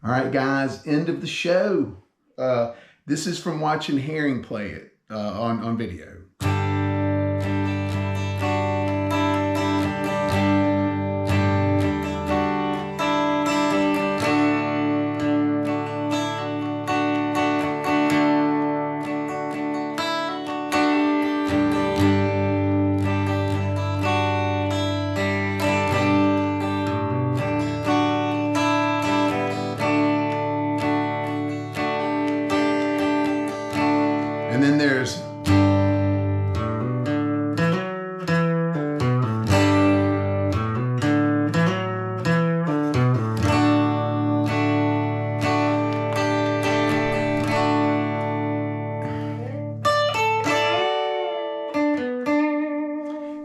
All right, guys, end of the show. This is from watching Herring play it on video. And then there's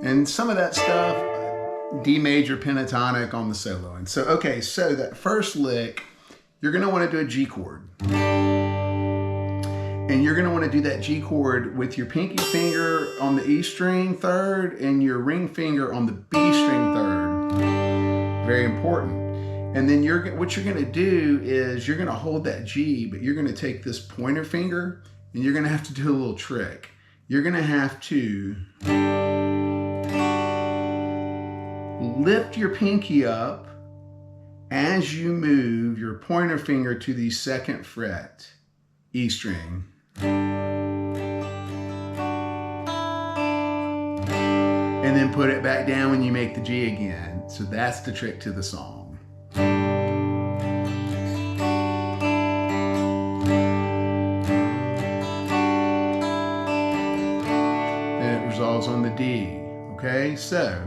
and some of that stuff, D major pentatonic on the solo. And so, okay, so that first lick, you're gonna wanna do a G chord. And you're gonna wanna do that G chord with your pinky finger on the E string third and your ring finger on the B string third. Very important. And then what you're gonna do is you're gonna hold that G, but you're gonna take this pointer finger and you're gonna have to do a little trick. You're gonna have to lift your pinky up as you move your pointer finger to the 2nd fret, E string. And then put it back down when you make the G again. So that's the trick to the song. Then it resolves on the D. Okay, so.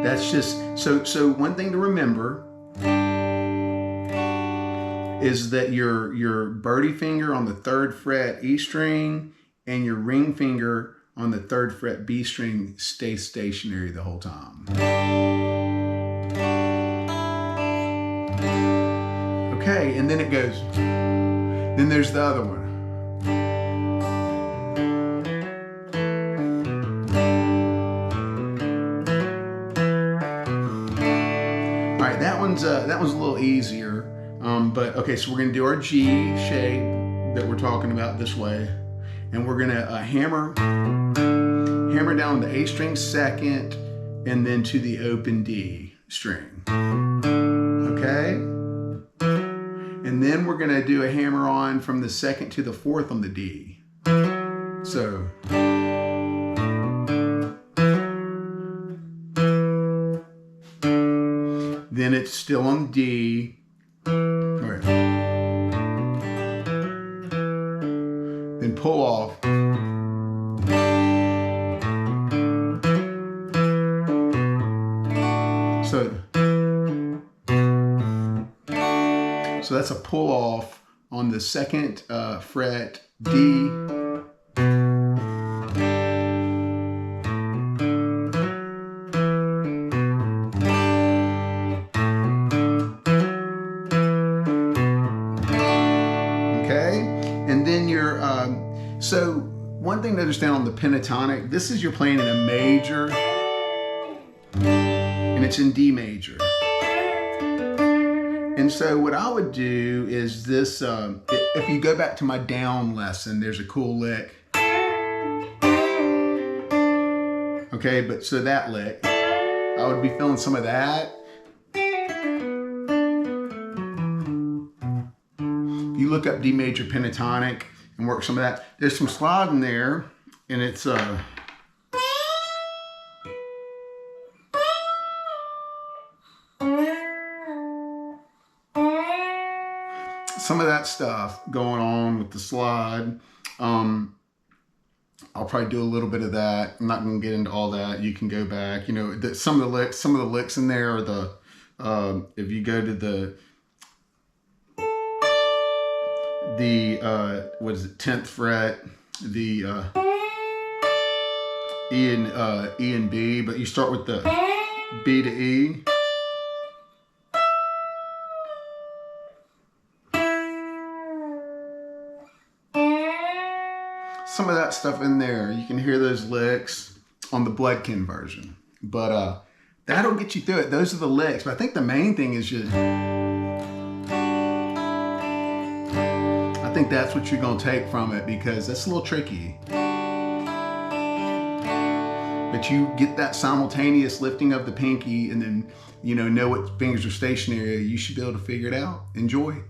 That's just, so one thing to remember is that your birdie finger on the 3rd fret E string and your ring finger on the 3rd fret B string stay stationary the whole time. Okay, and then it goes, then there's the other one. All right, that one's a little easier. But okay, so we're gonna do our G shape that we're talking about this way, and we're gonna hammer down the A string 2nd, and then to the open D string. Okay, and then we're gonna do a hammer on from the 2nd to the 4th on the D. So. Then it's still on D. Right. Then pull off. So that's a pull off on the 2nd fret D. And then so one thing to understand on the pentatonic, this is you're playing in a major, and it's in D major. And so what I would do is this, if you go back to my down lesson, there's a cool lick. Okay, but so that lick, I would be feeling some of that. You look up D major pentatonic and work some of that. There's some slide in there, and it's some of that stuff going on with the slide. I'll probably do a little bit of that. I'm not going to get into all that. You can go back. You know, some of the licks in there are the if you go to the what is it, 10th fret, the E and B, but you start with the B to E. some of that stuff in there. You can hear those licks on the BloodKin version. But that'll get you through it. Those are the licks. But I think the main thing is just, I think that's what you're going to take from it, because that's a little tricky. But you get that simultaneous lifting of the pinky, and then, you know what fingers are stationary. You should be able to figure it out. Enjoy.